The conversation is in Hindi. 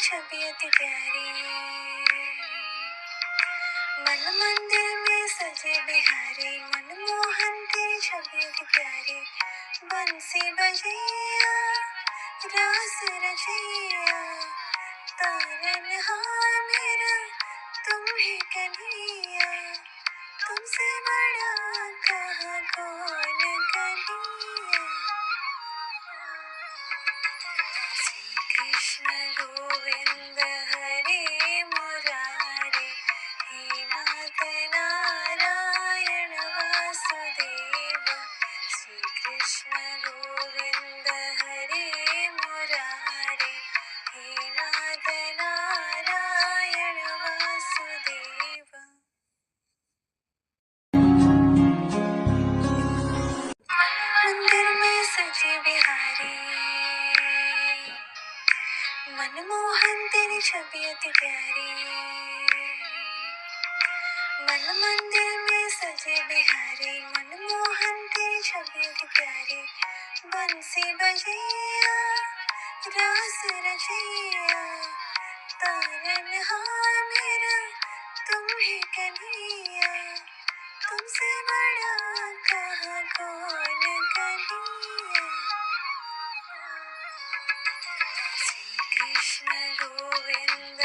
छवि अति प्यारी, मन मंदिर में सजे बिहारी, मनमोहन तेरी छवि अति प्यारी। बंसी बजैया रास रचैया, तारनहार मेरा तुम ही कन्हैया, तुमसे बड़ा कहाँ कौन कन्हैया। श्री कृष्ण गोविंद हरे मुरारे, हे नाथ नारायण वासुदेव। श्री कृष्ण गोविंद हरे मुरारे, हे नाथ नारायण वासुदेव। मंदिर में सजे बिहारी, मनमोहन तेरी छवि अति प्यारी, मन मंदिर में सजे बिहारी, मनमोहन तेरी छवि अति प्यारी। बंसी बजैया रास रचैया, तारनहार मेरा तुम ही कन्हैया, तुमसे बड़ा कहाँ कौन कन्हैया। श्री कृष्ण गोविंद